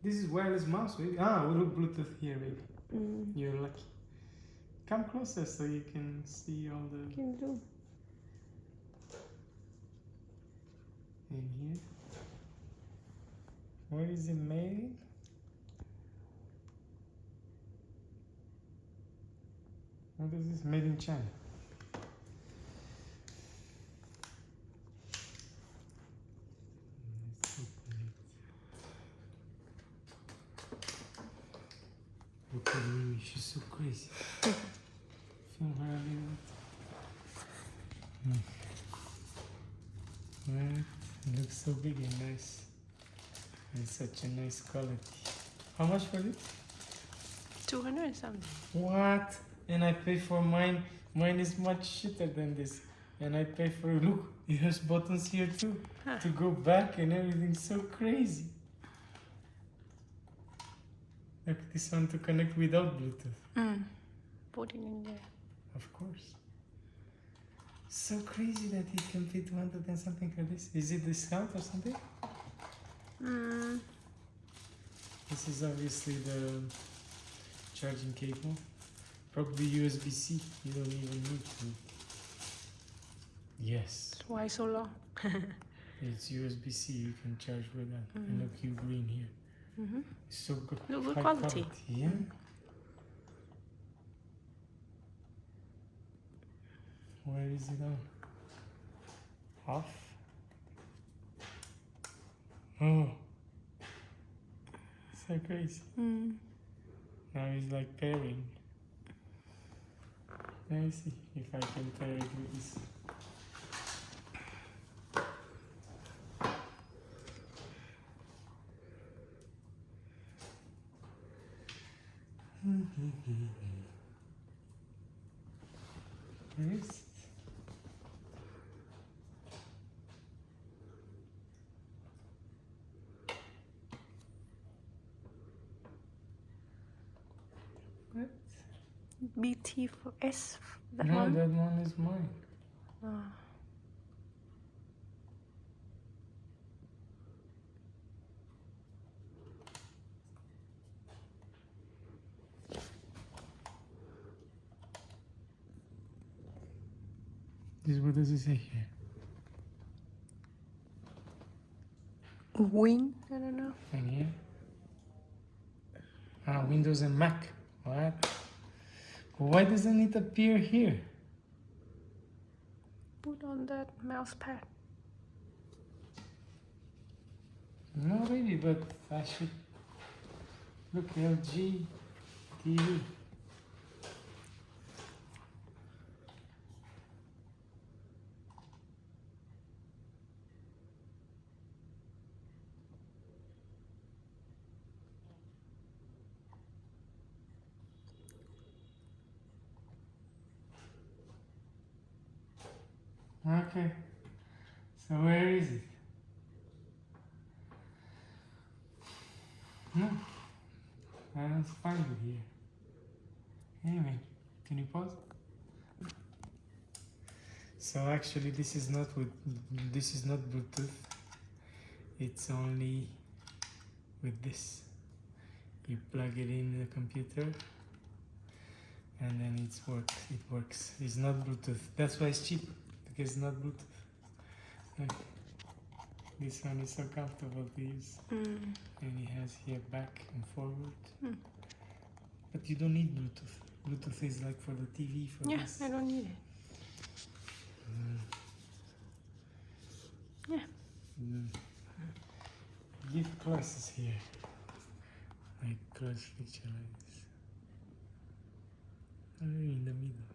This is wireless mouse, baby. Ah, we look Bluetooth here, baby. You're lucky. Come closer so you can see all the... Can do. In here. Where is it made? What is this? Made in China. Look at Mimi, she's so crazy. Film her a little bit. Right. It looks so big and nice. And such a nice quality. How much for it? 200 and something. What? And I pay for mine. Mine is much shitter than this. And I pay for, look, it has buttons here too. Huh. To go back and everything, so crazy. Look, this one to connect without Bluetooth. Put it in there. Of course. So crazy that he can pay 200 and something for this. Is it discount or something? This is obviously the charging cable. Probably USB-C. You don't even need to. Yes. Why so long? It's USB-C. You can charge with that. And look, UGREEN here. So good. Look, good High quality. Yeah. Where is it on? Off? Oh. So crazy. Now it's like pairing. Let me see if I can pair it with this. Where is it? What? BT for S. That No, one? that one is mine. What does it say here? Wing? I don't know. And here? Ah, Windows and Mac. What? Why doesn't it appear here? Put on that mouse pad. No, really, but I should look LG TV. Okay, so where is it? No, I don't find it here. Anyway, can you pause? So actually, this is not Bluetooth. It's only with this. You plug it in the computer, and then it works. It's not Bluetooth. That's why it's cheap, because it's not Bluetooth. Look, this one is so comfortable to use. And it has here back and forward. But you don't need Bluetooth. Bluetooth is like for the TV, for this. Yeah, I don't need it. Yeah. Give classes here. Like close picture like this. In the middle.